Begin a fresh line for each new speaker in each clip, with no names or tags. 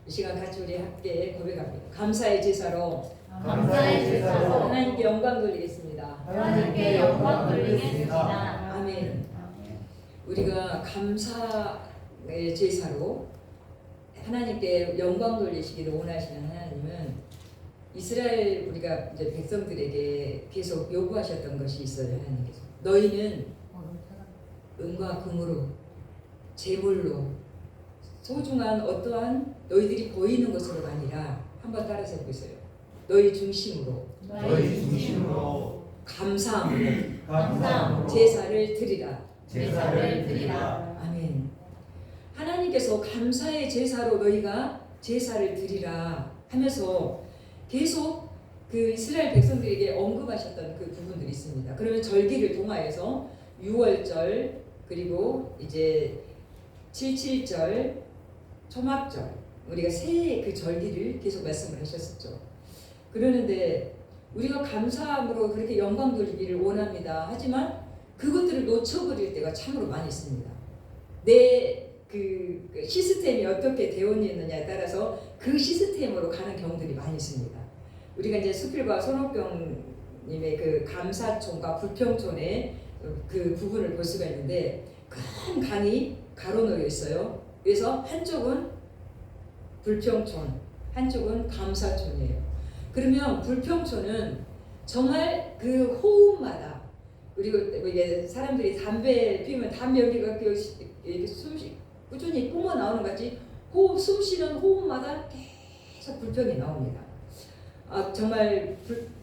이 시간 같이 우리 함께 고백합니다. 감사의 제사로 하나님께 영광 돌리겠습니다.
하나님께 영광 돌리겠습니다.
아멘. 우리가 감사의 제사로 하나님께 영광 돌리시기를 원하시는 하나님은 이스라엘 우리가 이제 백성들에게 계속 요구하셨던 것이 있어요. 하나님께서 너희는 은과 금으로 제물로 소중한 어떠한 너희들이 보이는 것으로가 아니라 한번 따라서 해보세요. 너희 중심으로 감사함으로 제사를 드리라. 아멘. 하나님께서 감사의 제사로 너희가 제사를 드리라 하면서 계속 그 이스라엘 백성들에게 언급하셨던 그 부분들이 있습니다. 그러면 절기를 통하여서 6월절 그리고 이제 77절 초막절 우리가 새 그 절기를 계속 말씀을 하셨었죠. 그러는데 우리가 감사함으로 그렇게 영광 돌리기를 원합니다. 하지만 그것들을 놓쳐버릴 때가 참으로 많이 있습니다. 내 그 시스템이 어떻게 되어 있느냐에 따라서 그 시스템으로 가는 경우들이 많이 있습니다. 우리가 이제 수필과 손옥병님의 그 감사촌과 불평촌의 그 부분을 볼 수가 있는데 큰 강이 가로놓여 있어요. 그래서 한쪽은 불평촌, 한쪽은 감사촌이에요. 그러면 불평촌은 정말 그 호흡마다 그리고 이게 사람들이 담배 피우면 담배 연기가 이렇게 꾸준히 뿜어 나오는 것 같이 호흡, 숨 쉬는 호흡마다 계속 불평이 나옵니다. 정말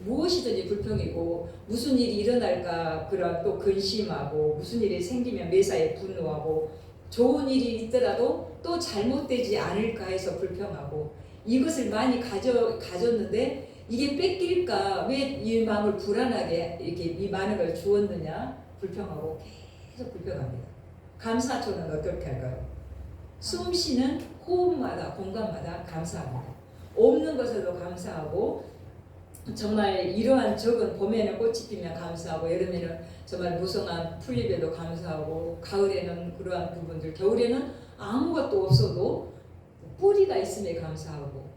무엇이든지 불평이고 무슨 일이 일어날까 그런 또 근심하고 무슨 일이 생기면 매사에 분노하고 좋은 일이 있더라도 또 잘못되지 않을까 해서 불평하고 이것을 많이 가졌는데 이게 뺏길까 왜 이 마음을 불안하게 이렇게 이 많은 걸 주었느냐 불평하고 계속 불평합니다. 감사초는 어떻게 할까요? 숨 쉬는 호흡마다 공간마다 감사합니다. 없는 것에도 감사하고 정말 이러한 적은 봄에는 꽃이 피면 감사하고 여름에는 정말 무성한 풀잎에도 감사하고 가을에는 그러한 부분들 겨울에는 아무것도 없어도 뿌리가 있음에 감사하고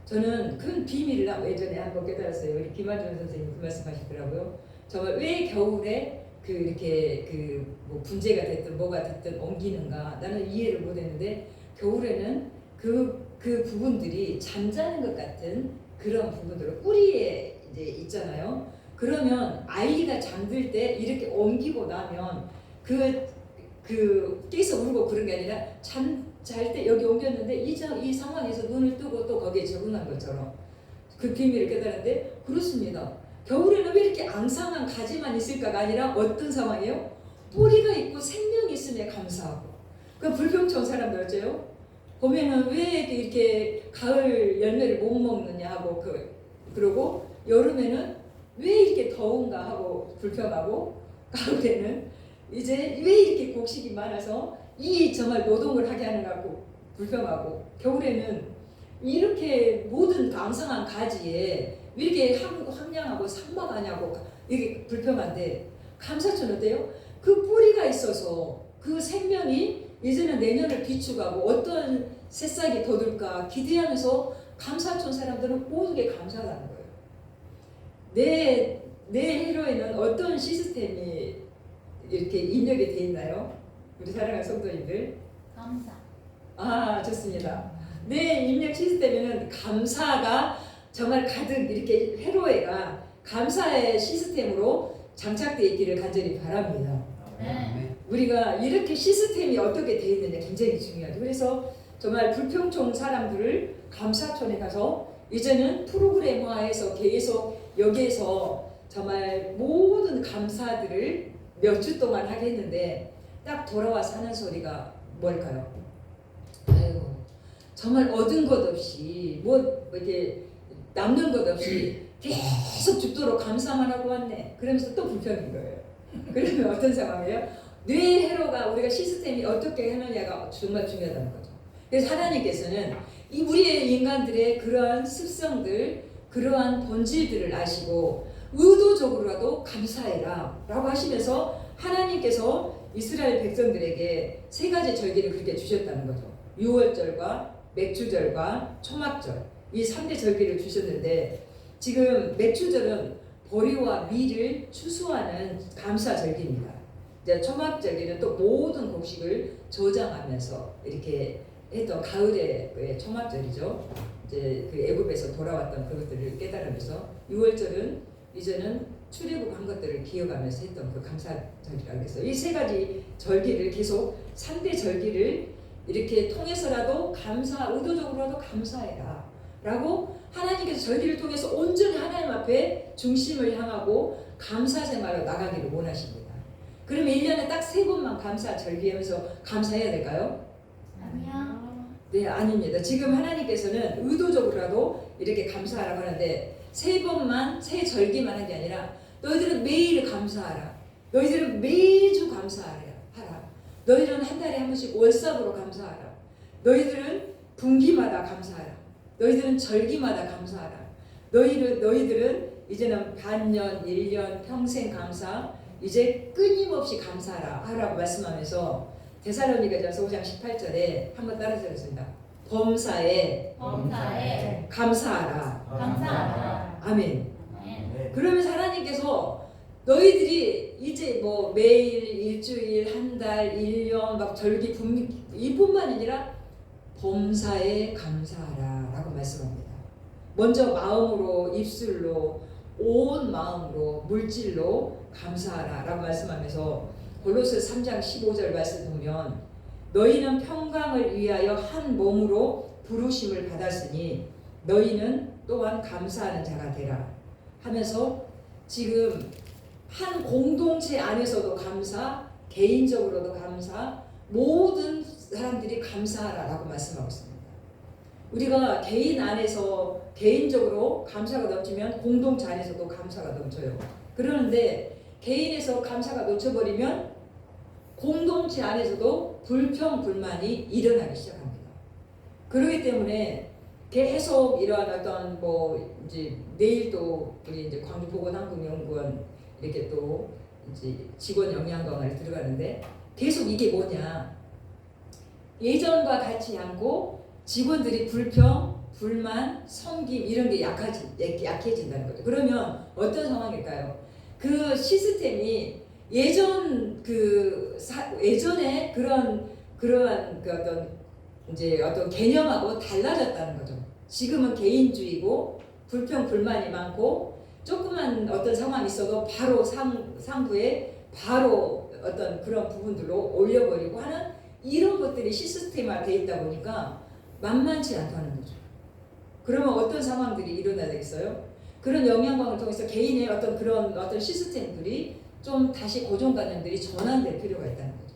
저는 큰 비밀을 예전에 한번 깨달았어요. 우리 김한준 선생님 그 말씀하시더라고요. 정말 왜 겨울에 이렇게 뭐 분재가 됐든 뭐가 됐든 옮기는가 나는 이해를 못했는데 겨울에는 그 부분들이 잠자는 것 같은 그런 부분들로 뿌리에 이제 있잖아요. 그러면 아이가 잠들 때 이렇게 옮기고 나면 깨서 울고 그런 게 아니라 잘 때 여기 옮겼는데 이 상황에서 눈을 뜨고 또 거기에 적응한 것처럼 그 비밀을 깨달았는데 그렇습니다. 겨울에는 왜 이렇게 앙상한 가지만 있을까가 아니라 어떤 상황이에요? 뿌리가 있고 생명이 있음에 감사하고 그 불평촌 사람들 어째요? 봄에는 왜 이렇게 가을 열매를 못 먹느냐 하고 그러고 여름에는 왜 이렇게 더운가 하고 불평하고 가을에는 이제 왜 이렇게 곡식이 많아서 이 정말 노동을 하게 하는 것 같고 불평하고 겨울에는 이렇게 모든 앙상한 가지에 왜 이렇게 황량하고 산막하냐고 이게 불평한데 감사촌 어때요? 그 뿌리가 있어서 그 생명이 이제는 내년을 비추가고 어떤 새싹이 돋을까 기대하면서 감사촌 사람들은 모든 게 감사하다는 거예요. 내 회로에는 어떤 시스템이 이렇게 입력이 돼 있나요? 우리 사랑하는 성도님들. 감사. 좋습니다. 내 입력 시스템에는 감사가 정말 가득 이렇게 회로에가 감사의 시스템으로 장착되어 있기를 간절히 바랍니다. 우리가 이렇게 시스템이 어떻게 되어 있느냐 굉장히 중요하죠. 그래서 정말 불평촌 사람들을 감사촌에 가서 이제는 프로그램화해서 계속 여기에서 정말 모든 감사들을 몇 주 동안 하겠는데 딱 돌아와서 하는 소리가 뭘까요? 아이고 정말 얻은 것 없이 뭐 이렇게 남는 것 없이 계속 죽도록 감사만 하고 왔네. 그러면서 또 불평인 거예요. 그러면 어떤 상황이에요? 뇌 회로가 우리가 시스템이 어떻게 하느냐가 정말 중요하다는 거죠. 그래서 하나님께서는 이 우리의 인간들의 그러한 습성들, 그러한 본질들을 아시고 의도적으로라도 감사해라 라고 하시면서 하나님께서 이스라엘 백성들에게 세 가지 절기를 그렇게 주셨다는 거죠. 6월절과 맥주절과 초막절 이 3대 절기를 주셨는데 지금 맥주절은 보리와 밀을 추수하는 감사절기입니다. 이제 초막절기는 또 모든 곡식을 저장하면서 이렇게 했던 가을의 그 초막절이죠. 이제 그 애굽에서 돌아왔던 그것들을 깨달으면서 6월절은 이제는 출애굽한 것들을 기억하면서 했던 그 감사절이라고 해서 이 세 가지 절기를 계속 3대 절기를 이렇게 통해서라도 의도적으로라도 감사해라 라고 하나님께서 절기를 통해서 온전히 하나님 앞에 중심을 향하고 감사 생활로 나가기를 원하십니다. 그러면 1년에 딱 3번만 감사 절기하면서 감사해야 될까요?
아니요.
네, 아닙니다. 지금 하나님께서는 의도적으로라도 이렇게 감사하라고 하는데 3번만 새 절기만 한 게 아니라 너희들은 매일 감사하라. 너희들은 매주 감사하라. 너희들은 한 달에 한 번씩 월삭으로 감사하라. 너희들은 분기마다 감사하라. 너희들은 절기마다 감사하라. 너희들은 이제는 반년, 1년, 평생 감사, 이제 끊임없이 감사하라 하라고 말씀하면서 데살로니가전서 5장 18절에 한번 따라서 읽겠습니다. 범사에 감사하라. 아멘. 그러면서 하나님께서 너희들이 이제 뭐 매일, 일주일, 한 달, 1년 막 절기 분기 이뿐만 아니라 범사에 감사하라 라고 말씀합니다. 먼저 마음으로, 입술로, 온 마음으로, 물질로 감사하라 라고 말씀하면서 골로새 3장 15절 말씀 보면 너희는 평강을 위하여 한 몸으로 부르심을 받았으니 너희는 또한 감사하는 자가 되라 하면서 지금 한 공동체 안에서도 감사, 개인적으로도 감사, 모든 사람들이 감사하라 라고 말씀하고 있습니다. 우리가 개인 안에서 개인적으로 감사가 넘치면 공동체 안에서도 감사가 넘쳐요. 그러는데 개인에서 감사가 넘쳐버리면 공동체 안에서도 불평, 불만이 일어나기 시작합니다. 그렇기 때문에 계속 이러한 어떤 뭐 이제 내일도 우리 이제 광주보건항공연구원 이렇게 또 이제 직원 영양 강화를 들어가는데 계속 이게 뭐냐? 예전과 같지 않고 직원들이 불평, 불만, 섬김 이런 게 약해진다는 거죠. 그러면 어떤 상황일까요? 그 시스템이 예전에 그러한 그 어떤 개념하고 달라졌다는 거죠. 지금은 개인주의고 불평, 불만이 많고 조그만 어떤 상황이 있어도 바로 상부에 바로 어떤 그런 부분들로 올려버리고 하는 이런 것들이 시스템화 되어 있다 보니까 만만치 않다는 거죠. 그러면 어떤 상황들이 일어나야 되겠어요? 그런 영향광을 통해서 개인의 그런 시스템들이 좀 다시 고정관념들이 전환될 필요가 있다는 거죠.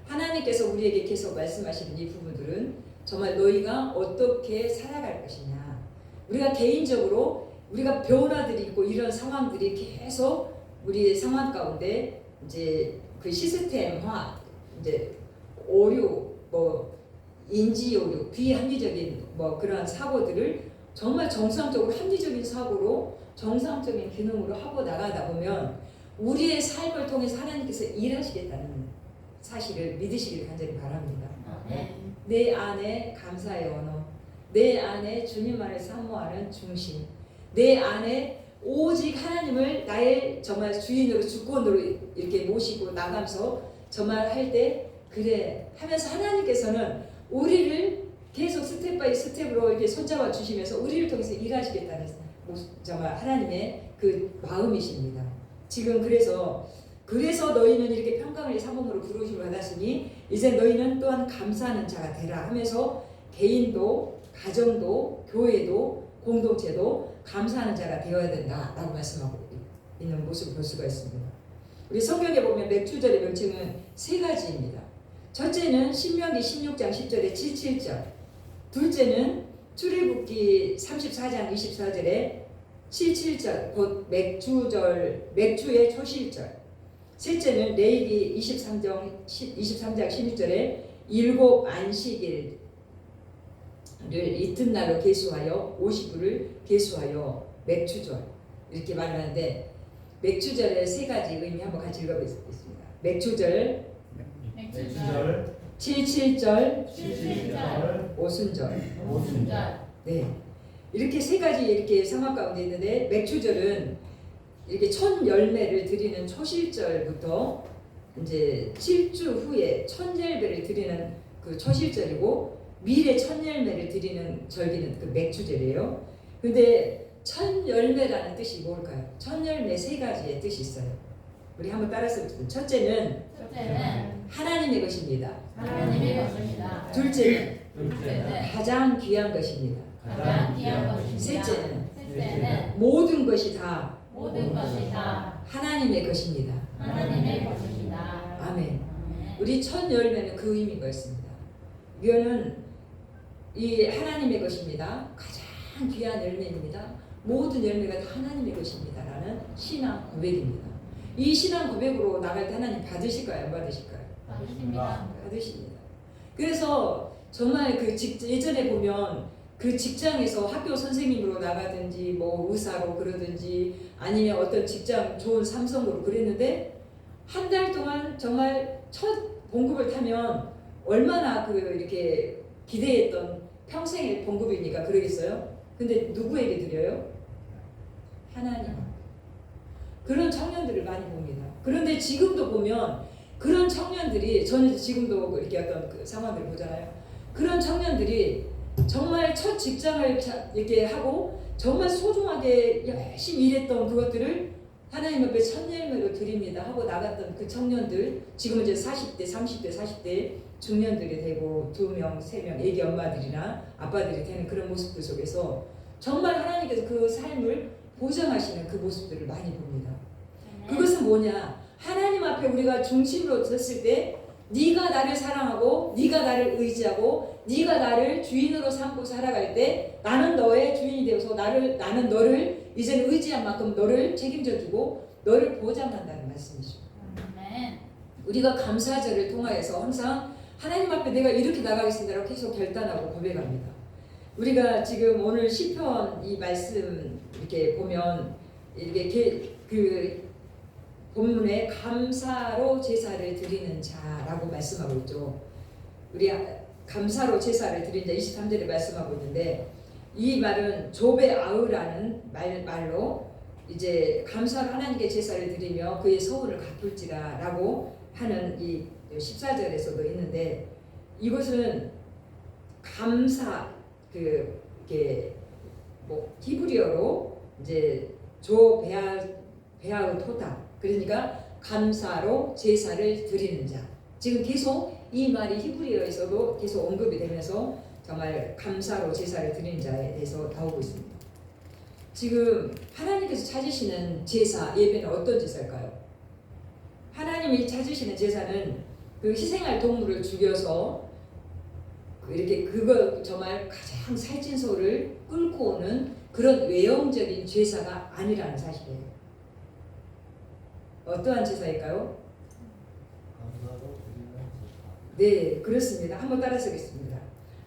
하나님께서 우리에게 계속 말씀하시는 이 부분들은 정말 너희가 어떻게 살아갈 것이냐. 우리가 개인적으로 우리가 변화들이 있고 이런 상황들이 계속 우리의 상황 가운데 이제 그 시스템화, 이제 오류, 뭐 인지 오류, 비합리적인 뭐 그러한 사고들을 정말 정상적으로 합리적인 사고로 정상적인 기능으로 하고 나가다 보면 우리의 삶을 통해서 하나님께서 일하시겠다는 사실을 믿으시길 간절히 바랍니다. 내 안에 감사의 언어, 내 안에 주님 안에서 사모하는 중심, 내 안에 오직 하나님을 나의 정말 주인으로 주권으로 이렇게 모시고 나가면서 정말 할 때 그래 하면서 하나님께서는 우리를 계속 스텝 바이 스텝으로 이렇게 손잡아 주시면서 우리를 통해서 일하시겠다는 정말 하나님의 그 마음이십니다. 지금 그래서 너희는 이렇게 평강을 사모으로 부르심을 받았으니 이제 너희는 또한 감사하는 자가 되라 하면서 개인도 가정도 교회도 공동체도 감사하는 자가 되어야 된다라고 말씀하고 있는 모습을 볼 수가 있습니다. 우리 성경에 보면 맥주절의 명칭은 3가지입니다. 첫째는 신명기 16장 10절에 77절, 둘째는 출애굽기 34장 24절에 77절 곧 맥주의 초실절, 셋째는 레위기 23장 16절에 7 안식일을 이튿날로 계수하여 50일을 계수하여 맥주절 이렇게 말하는데 맥주절의 3가지 의미 한번 같이 읽어보겠습니다. 맥주절 칠칠절,
77절,
오순절.
오순절.
네. 이렇게 세 가지 이렇게 상황 가운데 있는데 맥추절은 이렇게 첫 열매를 드리는 초실절부터 이제 7주 후에 첫 열매를 드리는 그 초실절이고 미래 첫 열매를 드리는 절기는 그 맥추절이에요. 근데 첫 열매라는 뜻이 뭘까요? 첫 열매 세 가지의 뜻이 있어요. 우리 한번 따라서 볼게요. 첫째는
첫째는
하나님의 것입니다.
하나님의 것입니다.
둘째는
둘째는
가장 귀한 것입니다.
가장 귀한 것입니다.
셋째는
셋째는
모든 것이 다
모든 것이 다
하나님의 것입니다.
하나님의 것입니다.
아멘.
아멘.
우리 첫 열매는 그 의미가 있습니다. 이거는 이 하나님의 것입니다. 가장 귀한 열매입니다. 모든 열매가 다 하나님의 것입니다라는 신앙 고백입니다. 이 신앙 고백으로 나갈 때 하나님 받으실까요? 안 받으실까요?
받으십니다.
받으십니다. 그래서 정말 그 예전에 보면 그 직장에서 학교 선생님으로 나가든지 뭐 의사로 그러든지 아니면 어떤 직장 좋은 삼성으로 그랬는데 한 달 동안 정말 첫 봉급을 타면 얼마나 그 이렇게 기대했던 평생의 봉급이니까 그러겠어요? 근데 누구에게 드려요? 하나님. 그런 청년들을 많이 봅니다. 그런데 지금도 보면 그런 청년들이 저는 지금도 이렇게 어떤 그 상황들을 보잖아요. 그런 청년들이 정말 첫 직장을 이렇게 하고 정말 소중하게 열심히 일했던 그것들을 하나님 앞에 첫 열매로 드립니다 하고 나갔던 그 청년들 지금은 이제 40대, 30대, 40대 중년들이 되고 2명, 3명 애기 엄마들이나 아빠들이 되는 그런 모습들 속에서 정말 하나님께서 그 삶을 보장하시는 그 모습들을 많이 봅니다. 그것은 뭐냐? 하나님 앞에 우리가 중심으로 섰을 때 네가 나를 사랑하고 네가 나를 의지하고 네가 나를 주인으로 삼고 살아갈 때 나는 너의 주인이 되어서 나는 너를 이제는 의지한 만큼 너를 책임져주고 너를 보장한다는 말씀이죠.
아멘.
우리가 감사절을 통하여서 항상 하나님 앞에 내가 이렇게 나가겠습니다라고 계속 결단하고 고백합니다. 우리가 지금 오늘 시편 이 말씀 이렇게 보면 이렇게 그 본문에 감사로 제사를 드리는 자라고 말씀하고 있죠. 우리 감사로 제사를 드리는 자 23절에 말씀하고 있는데 이 말은 조베 아우라는 말로 이제 감사로 하나님께 제사를 드리며 그의 서울을 갚을지라라고 하는 이 14절에서도 있는데 이것은 감사 이게 뭐 히브리어로 이제 조 베아우 토다 그러니까 감사로 제사를 드리는 자. 지금 계속 이 말이 히브리어에서도 계속 언급이 되면서 정말 감사로 제사를 드리는 자에 대해서 나오고 있습니다. 지금 하나님께서 찾으시는 제사, 예배는 어떤 제사일까요? 하나님이 찾으시는 제사는 그 희생할 동물을 죽여서 이렇게 그거 정말 가장 살찐 소를 끌고 오는 그런 외형적인 제사가 아니라는 사실이에요. 어떠한 제사일까요? 네, 그렇습니다. 한번 따라서겠습니다.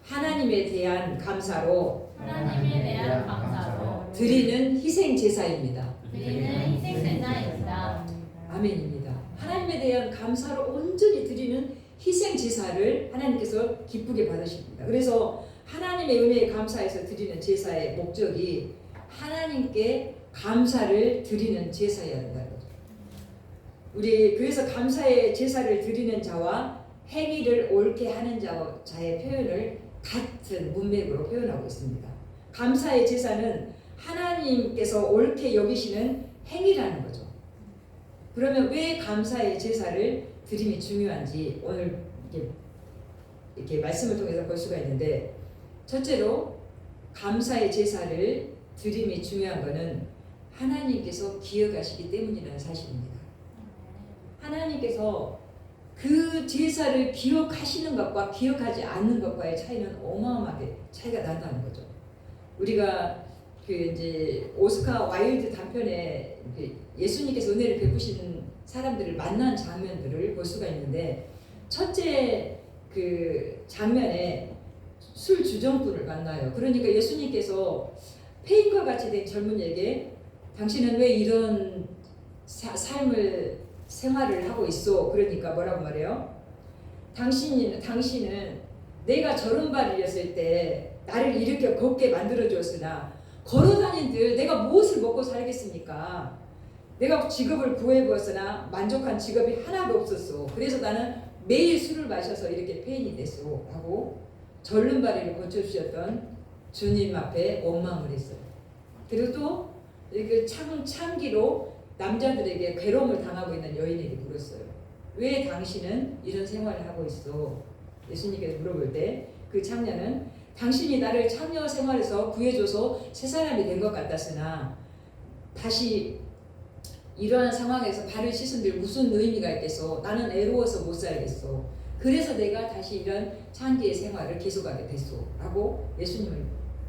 하나님에 대한 감사로
하나님에 대한 감사로
드리는 희생 제사입니다.
드리는 희생제사입니다.
아멘입니다. 하나님에 대한 감사로 온전히 드리는 희생 제사를 하나님께서 기쁘게 받으십니다. 그래서 하나님의 은혜에 감사해서 드리는 제사의 목적이 하나님께 감사를 드리는 제사여야 한다는 거죠. 우리 그래서 감사의 제사를 드리는 자와 행위를 옳게 하는 자의 표현을 같은 문맥으로 표현하고 있습니다. 감사의 제사는 하나님께서 옳게 여기시는 행위라는 거죠. 그러면 왜 감사의 제사를 드림이 중요한지 오늘 이렇게 말씀을 통해서 볼 수가 있는데 첫째로 감사의 제사를 드림이 중요한 것은 하나님께서 기억하시기 때문이라는 사실입니다. 하나님께서 그 제사를 기억하시는 것과 기억하지 않는 것과의 차이는 어마어마하게 차이가 난다는 거죠. 우리가 그 이제 오스카 와일드 단편에 예수님께서 은혜를 베푸시는 사람들을 만난 장면들을 볼 수가 있는데 첫째 그 장면에 술 주정꾼을 만나요. 그러니까 예수님께서 폐인과 같이 된 젊은이에게 당신은 왜 이런 생활을 하고 있어? 그러니까 뭐라고 말해요? 당신은 내가 저른발이었을 때 나를 이렇게 걷게 만들어주었으나 걸어다닌들 내가 무엇을 먹고 살겠습니까? 내가 직업을 구해보았으나 만족한 직업이 하나도 없었어. 그래서 나는 매일 술을 마셔서 이렇게 폐인이 됐어. 하고 절름발이를 고쳐주셨던 주님 앞에 원망을 했어요. 그리고 또 이렇게 창기로 남자들에게 괴로움을 당하고 있는 여인에게 물었어요. 왜 당신은 이런 생활을 하고 있어? 예수님께서 물어볼 때 그 창녀는 당신이 나를 창녀 생활에서 구해줘서 새 사람이 된 것 같았으나 다시 이러한 상황에서 발을 씻은들 무슨 의미가 있겠어? 나는 애로워서 못 살겠어. 그래서 내가 다시 이런 창기의 생활을 계속하게 됐어. 라고 예수님을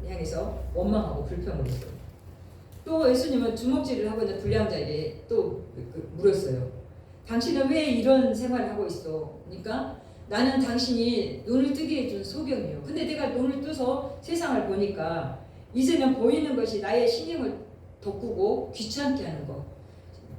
향해서 원망하고 불평을 했어요. 또 예수님은 주먹질을 하고 있는 불량자에게 또 물었어요. 당신은 왜 이런 생활을 하고 있어? 그러니까 나는 당신이 눈을 뜨게 해준 소경이요. 근데 내가 눈을 떠서 세상을 보니까 이제는 보이는 것이 나의 신경을 돋구고 귀찮게 하는 것.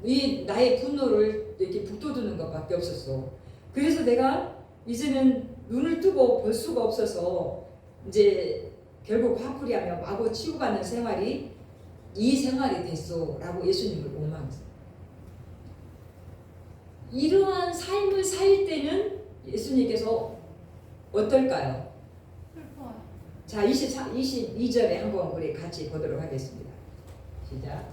이 나의 분노를 이렇게 북돋우는 것밖에 없었어. 그래서 내가 이제는 눈을 뜨고 볼 수가 없어서 이제 결국 화풀이하며 마구 치고받는 생활이 이 생활이 됐어라고 예수님을 원망했어요. 이러한 삶을 살 때는 예수님께서 어떨까요?
슬퍼요.
자, 22절에 한번 우리 같이 보도록 하겠습니다. 시작.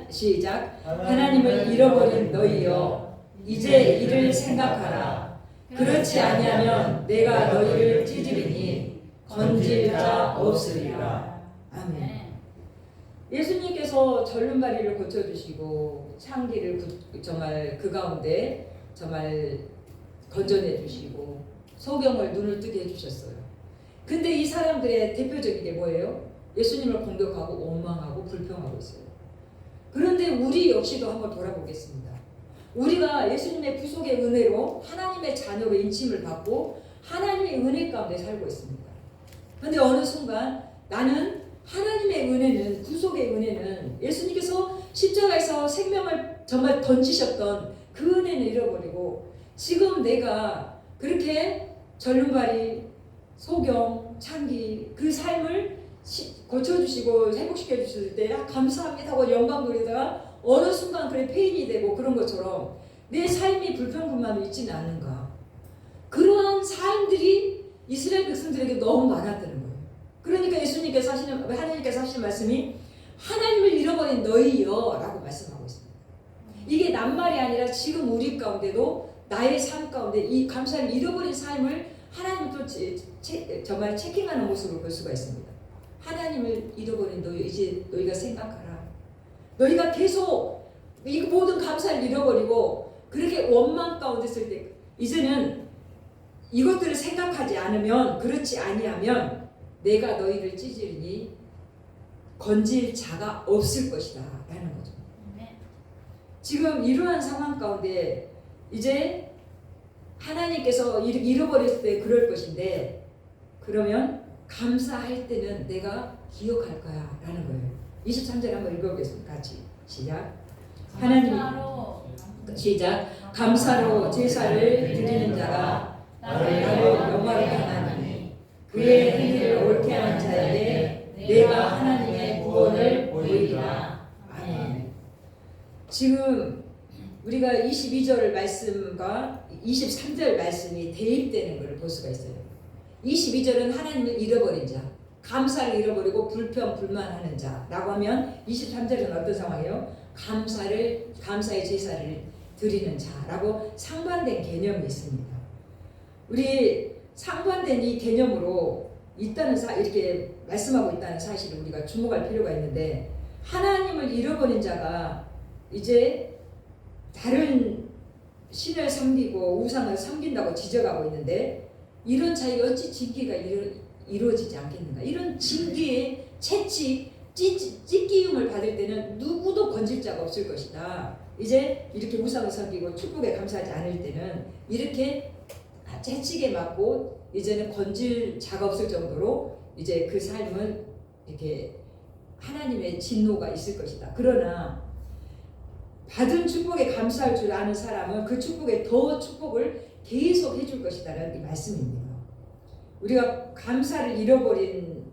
시작. 하나님을 잃어버린 너희여, 이제 이를 생각하라. 그렇지 아니하면 내가 너희를 찢으리니 건질 자 없으리라. 아멘.
네.
예수님께서 절름발이를 고쳐주시고 창기를 정말 그 가운데 정말 건져내 주시고 소경을 눈을 뜨게 해주셨어요. 근데 이 사람들의 대표적인 게 뭐예요? 예수님을 공격하고 원망하고 불평하고 있어요. 그런데 우리 역시도 한번 돌아보겠습니다. 우리가 예수님의 구속의 은혜로 하나님의 자녀로 인침을 받고 하나님의 은혜 가운데 살고 있습니다. 그런데 어느 순간 나는 하나님의 은혜는, 구속의 은혜는 예수님께서 십자가에서 생명을 정말 던지셨던 그 은혜는 잃어버리고 지금 내가 그렇게 절름발이, 소경, 창기 그 삶을 고쳐주시고 회복시켜 주실 때 감사합니다 하고 영광 돌리다가 어느 순간 그래 폐인이 되고 그런 것처럼 내 삶이 불평불만이 있지는 않는가. 그러한 삶들이 이스라엘 백성들에게 너무 많았다는 거예요. 그러니까 하나님께서 하시는 말씀이 하나님을 잃어버린 너희여 라고 말씀하고 있습니다. 이게 낱말이 아니라 지금 우리 가운데도 나의 삶 가운데 이 감사를 잃어버린 삶을 하나님도 정말 체킹하는 모습을 볼 수가 있습니다. 하나님을 잃어버린 너희, 이제 너희가 생각하라. 너희가 계속 이 모든 감사를 잃어버리고 그렇게 원망 가운데 있을 때 이제는 이것들을 생각하지 않으면, 그렇지 아니하면 내가 너희를 찢으리니 건질 자가 없을 것이다 라는 거죠.
네.
지금 이러한 상황 가운데 이제 하나님께서 잃어버렸을 때 그럴 것인데, 그러면 감사할 때는 내가 기억할 거야 라는 거예요. 23절 한번 읽어보겠습니다. 같이 시작. 하나님이 시작. 감사로 제사를 드리는 자가 나를 영화롭게 하나니 그의 행위를 옳게 하는 자에게 내가 하나님의 구원을 보이리라. 아멘. 지금 우리가 22절 말씀과 23절 말씀이 대입되는 것을 볼 수가 있어요. 22절은 하나님을 잃어버린 자, 감사를 잃어버리고 불평 불만하는 자라고 하면 23절은 어떤 상황이에요? 감사의 제사를 드리는 자라고 상반된 개념이 있습니다. 우리 상반된 이 개념으로 이렇게 말씀하고 있다는 사실을 우리가 주목할 필요가 있는데, 하나님을 잃어버린 자가 이제 다른 신을 섬기고 우상을 섬긴다고 지적하고 있는데, 이런 자에게 어찌 징계가 이루어지지 않겠는가? 이런 징계의 채찍, 찢기움을 받을 때는 누구도 건질 자가 없을 것이다. 이제 이렇게 우상을 섬기고 축복에 감사하지 않을 때는 이렇게 채찍에 맞고 이제는 건질 자가 없을 정도로 이제 그 삶은 이렇게 하나님의 진노가 있을 것이다. 그러나 받은 축복에 감사할 줄 아는 사람은 그 축복에 더 축복을 계속 해줄 것이다라는 이 말씀입니다. 우리가 감사를 잃어버린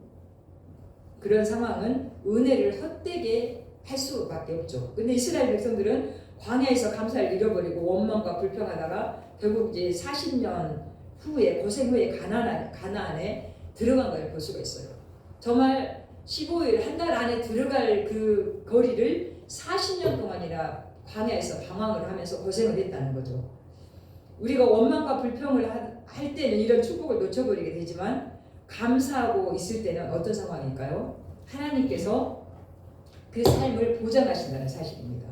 그런 상황은 은혜를 헛되게 할 수밖에 없죠. 근데 이스라엘 백성들은 광야에서 감사를 잃어버리고 원망과 불평하다가 결국 이제 40년 후에 고생 후에 가나안에 들어간 걸 볼 수가 있어요. 정말 15일 한 달 안에 들어갈 그 거리를 40년 동안이나 광야에서 방황을 하면서 고생을 했다는 거죠. 우리가 원망과 불평을 할 때는 이런 축복을 놓쳐버리게 되지만 감사하고 있을 때는 어떤 상황일까요? 하나님께서 그 삶을 보장하신다는 사실입니다.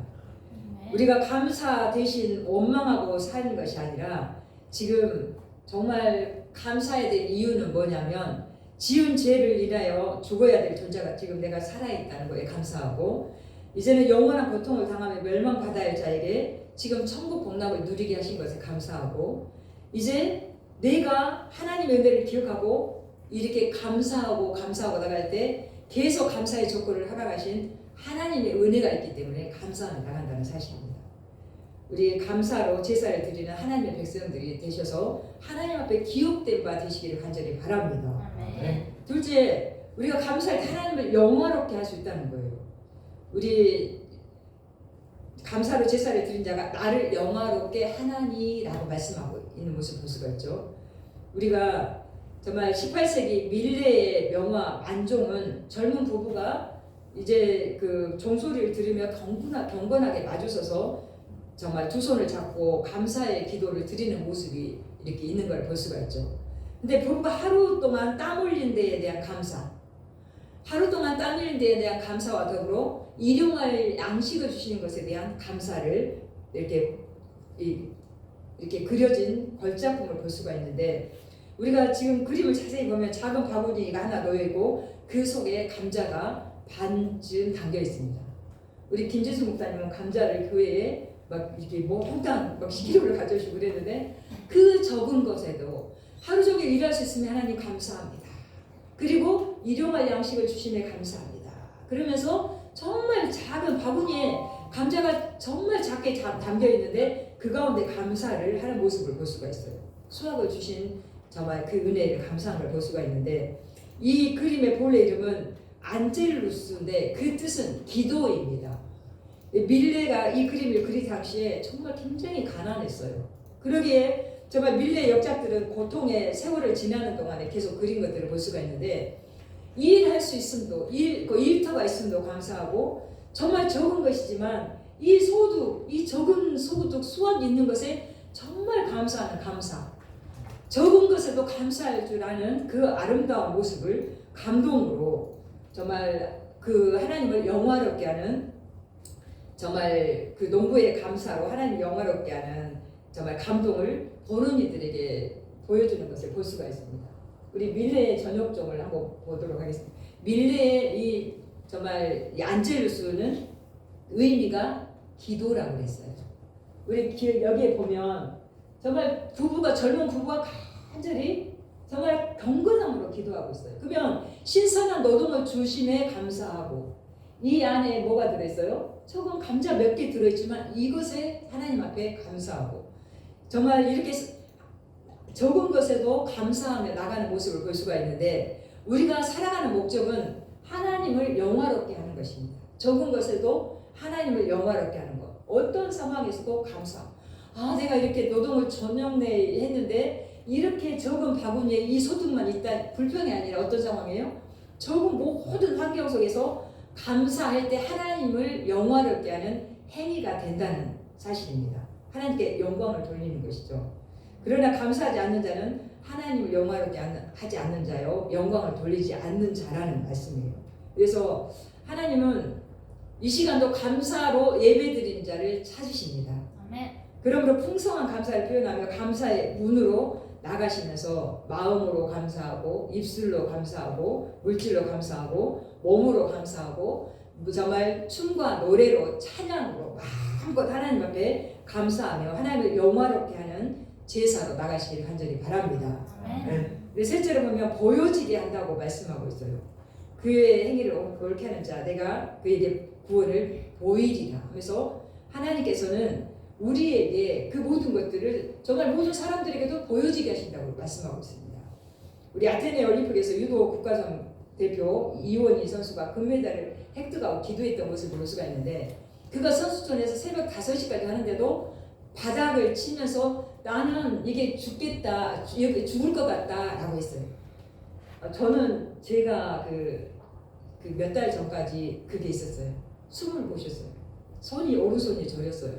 우리가 감사 대신 원망하고 사는 것이 아니라 지금 정말 감사해야 될 이유는 뭐냐면 지은 죄를 인하여 죽어야 될 존재가 지금 내가 살아있다는 거에 감사하고 이제는 영원한 고통을 당하며 멸망받아야 할 자에게 지금 천국 복락을 누리게 하신 것에 감사하고 이제 내가 하나님의 은혜를 기억하고 이렇게 감사하고 나갈 때 계속 감사의 조건을 허락하신 하나님의 은혜가 있기 때문에 감사하며 나간다는 사실입니다. 우리 감사로 제사를 드리는 하나님의 백성들이 되셔서 하나님 앞에 기억된 바 되시기를 간절히 바랍니다.
아멘.
둘째, 우리가 감사할 때 하나님을 영화롭게 할 수 있다는 거예요. 우리 감사로 제사를 드린 자가 나를 영화롭게 하나니라고 말씀하고 있는 모습을 볼 수가 있죠. 우리가 정말 18세기 밀레의 명화 만종은 젊은 부부가 이제 그 종소리를 들으며 경건하게 마주서서 정말 두 손을 잡고 감사의 기도를 드리는 모습이 이렇게 있는 걸 볼 수가 있죠. 근데 부부가 하루 동안 땀 흘린 데에 대한 감사, 하루 동안 땀 흘린 데에 대한 감사와 더불어 일용할 양식을 주시는 것에 대한 감사를 이렇게 그려진 걸작품을 볼 수가 있는데 우리가 지금 그림을 자세히 보면 작은 바구니가 하나 놓여 있고 그 속에 감자가 반쯤 담겨 있습니다. 우리 김진수 목사님은 감자를 교회에 막 이렇게 뭐 평당 막 10kg를 가져오시고 그랬는데 그 적은 것에도 하루 종일 일할 수 있으면 하나님 감사합니다. 그리고 일용할 양식을 주심에 감사합니다. 그러면서 정말 작은 바구니에 감자가 정말 작게 담겨 있는데 그 가운데 감사를 하는 모습을 볼 수가 있어요. 수확을 주신 정말 그 은혜를 감사한 걸 볼 수가 있는데 이 그림의 본래 이름은 안젤루스인데 그 뜻은 기도입니다. 밀레가 이 그림을 그릴 당시에 정말 굉장히 가난했어요. 그러기에 정말 밀레의 역작들은 고통의 세월을 지나는 동안에 계속 그린 것들을 볼 수가 있는데 일할 수 있음도 일터가 있음도 감사하고 정말 적은 것이지만 이 적은 소득 수확이 있는 것에 정말 감사하는 감사, 적은 것에도 감사할 줄 아는 그 아름다운 모습을 감동으로 정말 그 하나님을 영화롭게 하는 정말 그 농부의 감사로 하나님 영화롭게 하는 정말 감동을 보는 이들에게 보여주는 것을 볼 수가 있습니다. 우리 밀레의 전역종을 한번 보도록 하겠습니다. 밀레의 이 정말 이 안젤루스는 의미가 기도라고 그랬어요. 우리 여기에 보면 정말 젊은 부부가 간절히 정말 경건함으로 기도하고 있어요. 그러면 신선한 노동을 주심에 감사하고 이 안에 뭐가 들어있어요? 조금 감자 몇 개 들어있지만 이것에 하나님 앞에 감사하고 정말 이렇게 적은 것에도 감사하며 나가는 모습을 볼 수가 있는데 우리가 살아가는 목적은 하나님을 영화롭게 하는 것입니다. 적은 것에도 하나님을 영화롭게 하는 것. 어떤 상황에서도 감사. 내가 이렇게 노동을 저녁 내에 했는데 이렇게 적은 바구니에 이 소득만 있다 불평이 아니라 어떤 상황이에요? 적은 모든 환경 속에서 감사할 때 하나님을 영화롭게 하는 행위가 된다는 사실입니다. 하나님께 영광을 돌리는 것이죠. 그러나 감사하지 않는 자는 하나님을 영화롭게 하지 않는 자요 영광을 돌리지 않는 자라는 말씀이에요. 그래서 하나님은 이 시간도 감사로 예배드리는 자를 찾으십니다.
아멘.
그러므로 풍성한 감사를 표현하며 감사의 문으로 나가시면서 마음으로 감사하고 입술로 감사하고 물질로 감사하고 몸으로 감사하고 정말 춤과 노래로 찬양으로 마음껏 하나님 앞에 감사하며 하나님을 영화롭게 하는 제사로 나가시기를 간절히 바랍니다.
아멘.
셋째로 보면 보여지게 한다고 말씀하고 있어요. 그의 행위를 옳게 하는 자 내가 그에게 구원을 보이리라 하면서 하나님께서는 우리에게 그 모든 것들을 정말 모든 사람들에게도 보여지게 하신다고 말씀하고 있습니다. 우리 아테네 올림픽에서 유도 국가선 대표 이원희 선수가 금메달을 획득하고 기도했던 모습을 볼 수가 있는데, 그가 선수촌에서 새벽 5시까지 하는데도 바닥을 치면서 나는 이게 죽겠다, 죽을 것 같다 라고 했어요. 저는 제가 그 몇 달 전까지 그게 있었어요. 숨을 못 쉬었어요. 손이 오른손이 저렸어요.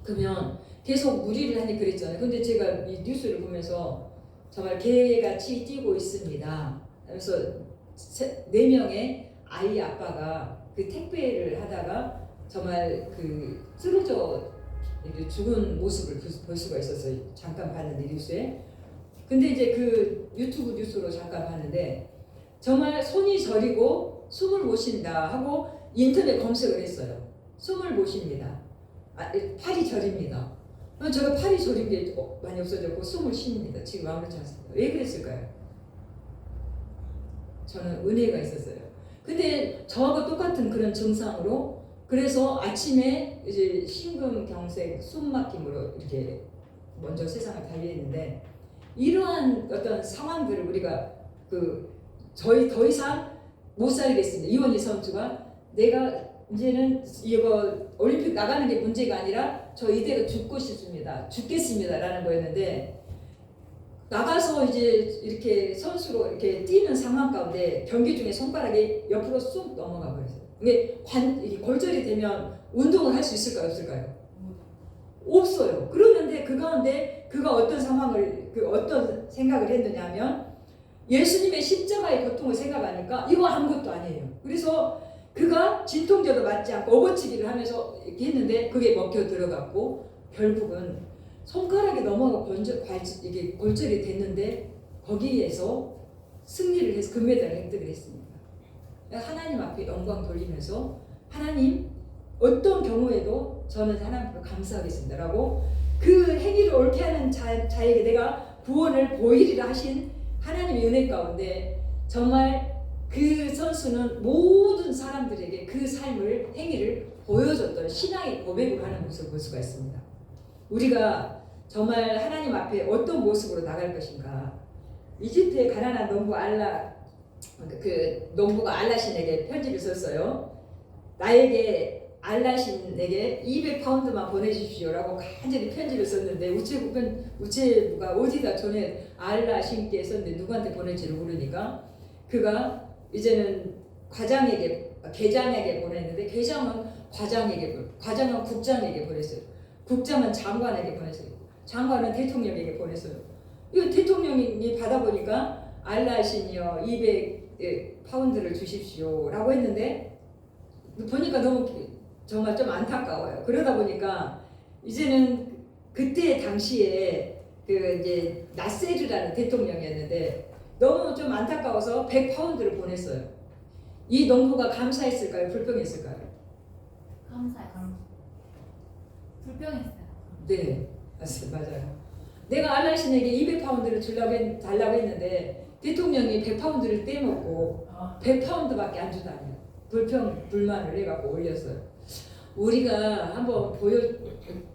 그러면 계속 무리를 하니 그랬잖아요. 근데 제가 이 뉴스를 보면서 정말 개같이 뛰고 있습니다. 그래서 4명의 아이 아빠가 그 택배를 하다가 정말 그 쓰러져 죽은 모습을 볼 수가 있었어요. 잠깐 봤는데 뉴스에. 근데 이제 그 유튜브 뉴스로 잠깐 봤는데 정말 손이 저리고 숨을 못 쉰다 하고 인터넷 검색을 했어요. 숨을 못 쉽니다. 팔이 저립니다. 제가 팔이 저린 게 많이 없어졌고 숨을 쉽니다. 지금 아무렇지 않습니다. 왜 그랬을까요? 저는 은혜가 있었어요. 근데 저하고 똑같은 그런 증상으로, 그래서 아침에 이제 심근경색, 숨막힘으로 이렇게 먼저 세상을 달리했는데, 이러한 어떤 상황들을 우리가 저희 더 이상 못 살겠습니다. 이원희 선수가 내가 이제는 이거 올림픽 나가는 게 문제가 아니라 저 이대로 죽고 싶습니다. 죽겠습니다라는 거였는데, 나가서 이제 이렇게 선수로 이렇게 뛰는 상황 가운데 경기 중에 손가락이 옆으로 쑥 넘어가 버렸어요. 이게 골절이 되면 운동을 할 수 있을까요, 없을까요? 없어요. 그러는데 그 가운데 그가 어떤 상황을 어떤 생각을 했느냐면, 예수님의 십자가의 고통을 생각하니까 이거 아무것도 아니에요. 그래서 그가 진통제도 맞지 않고 업어치기를 하면서 이렇게 했는데 그게 먹혀 들어갔고, 결국은 손가락이 넘어가 이게 골절이 됐는데 거기에서 승리를 해서 금메달을 획득을 했습니다. 하나님 앞에 영광 돌리면서, 하나님 어떤 경우에도 저는 하나님께 감사하겠습니다 라고 그 행위를 옳게 하는 자에게 내가 구원을 보이리라 하신 하나님의 은혜 가운데, 정말 그 선수는 모든 사람들에게 그 삶을, 행위를 보여줬던 신앙의 고백을 하는 모습을 볼 수가 있습니다. 우리가 정말 하나님 앞에 어떤 모습으로 나갈 것인가. 이집트의 가난한 농부 농부가 알라신에게 편지를 썼어요. 나에게 알라신에게 200파운드만 보내주십시오라고 간절히 편지를 썼는데, 우체부가 어디다 전에 알라신께 썼는데 누구한테 보낼지를 모르니까 그가 이제는 계장에게 보냈는데, 계장은 과장은 국장에게 보냈어요. 국장은 장관에게 보냈어요. 장관은 대통령에게 보냈어요. 이 대통령이 받아보니까 알라신이요 200파운드를 주십시오라고 했는데, 보니까 너무 정말 좀 안타까워요. 그러다 보니까 이제는 그때 당시에 이제 나세르라는 대통령이었는데 너무 좀 안타까워서 100파운드를 보냈어요. 이 농부가 감사했을까요? 불평했을까요?
감사했어요. 불평했어요.
네, 맞아요. 내가 알라신에게 200파운드를 달라고 했는데 대통령이 100파운드를 떼먹고 100파운드밖에 안 주다니 불만을 해갖고 올렸어요. 우리가 한번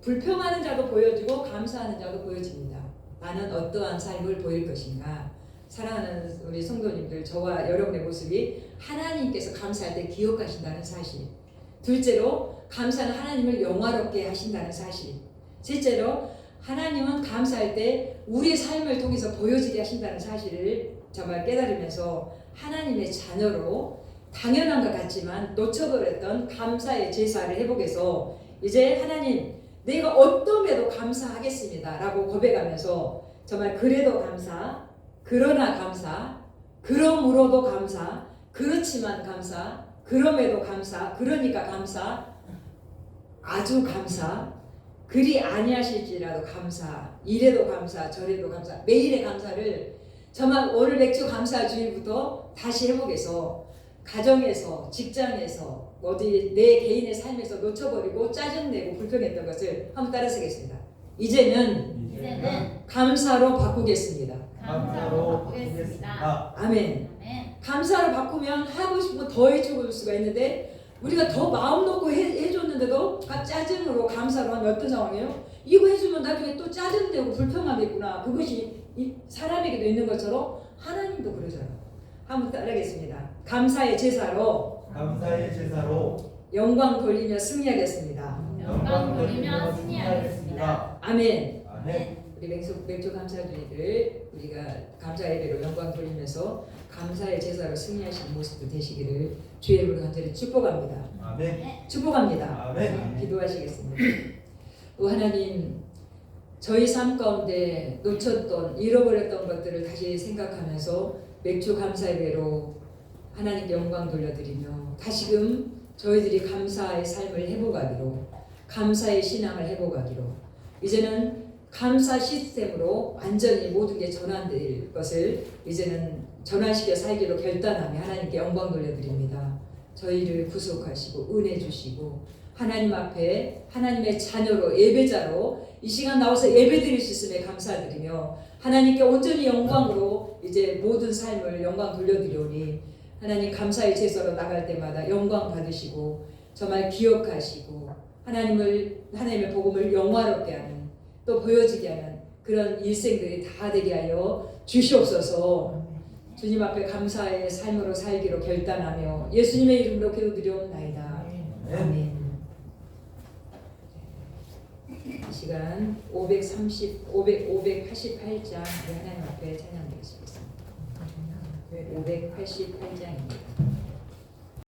불평하는 자도 보여지고 감사하는 자도 보여집니다. 나는 어떠한 삶을 보일 것인가. 사랑하는 우리 성도님들, 저와 여러분의 모습이 하나님께서 감사할 때 기억하신다는 사실, 둘째로 감사는 하나님을 영화롭게 하신다는 사실, 셋째로 하나님은 감사할 때 우리의 삶을 통해서 보여지게 하신다는 사실을 정말 깨달으면서 하나님의 자녀로 당연한 것 같지만 놓쳐버렸던 감사의 제사를 회복해서 이제 하나님 내가 어떠해도 감사하겠습니다 라고 고백하면서 정말 그래도 감사, 그러나 감사, 그러므로도 감사, 그렇지만 감사, 그럼에도 감사, 그러니까 감사, 아주 감사, 그리 아니하실지라도 감사, 이래도 감사, 저래도 감사, 매일의 감사를 정말 오늘 맥주 감사 주일부터 다시 회복해서 가정에서, 직장에서, 어디 내 개인의 삶에서 놓쳐버리고 짜증내고 불평했던 것을 한번 따라서겠습니다. 이제는 감사로 바꾸겠습니다.
감사로 바꾸겠습니다.
아멘. 감사로 바꾸면 하고 싶은 거 더 해줄 수가 있는데 우리가 더 마음 놓고 해줬는데도 짜증으로 감사로 하면 어떤 상황이에요? 이거 해주면 나중에 또 짜증되고 불평하겠구나. 그것이 사람에게도 있는 것처럼 하나님도 그러잖아요. 한번 따라하겠습니다. 감사의 제사로 영광 돌리며 승리하겠습니다.
영광 돌리며 승리하겠습니다.
아멘.
아멘.
우리 맥주 감사주의들 우리가 감사 예배로 영광 돌리면서 감사의 제사로 승리하시는 모습도 되시기를 주의 이름으로 간절히 축복합니다.
아멘.
축복합니다.
아멘.
기도하시겠습니다. 또 하나님 저희 삶 가운데 놓쳤던 잃어버렸던 것들을 다시 생각하면서 맥주 감사 예배로 하나님께 영광 돌려드리며 다시금 저희들이 감사의 삶을 회복하기로 감사의 신앙을 회복하기로 이제는 감사 시스템으로 완전히 모든 게 전환될 것을 이제는 전환시켜 살기로 결단하며 하나님께 영광 돌려드립니다. 저희를 구속하시고 은혜 주시고 하나님 앞에 하나님의 자녀로 예배자로 이 시간 나와서 예배 드릴 수 있음에 감사드리며 하나님께 온전히 영광으로 이제 모든 삶을 영광 돌려드리오니 하나님 감사의 제사로 나갈 때마다 영광 받으시고 정말 기억하시고 하나님의 복음을 영화롭게 하는 또 보여지게 하는 그런 일생들이 다 되게 하여 주시옵소서. 주님 앞에 감사의 삶으로 살기로 결단하며 예수님의 이름으로 기도드리옵나이다. 아멘. 이 시간 588장 우리 하나님 앞에 찬양드리겠습니다. 588장입니다.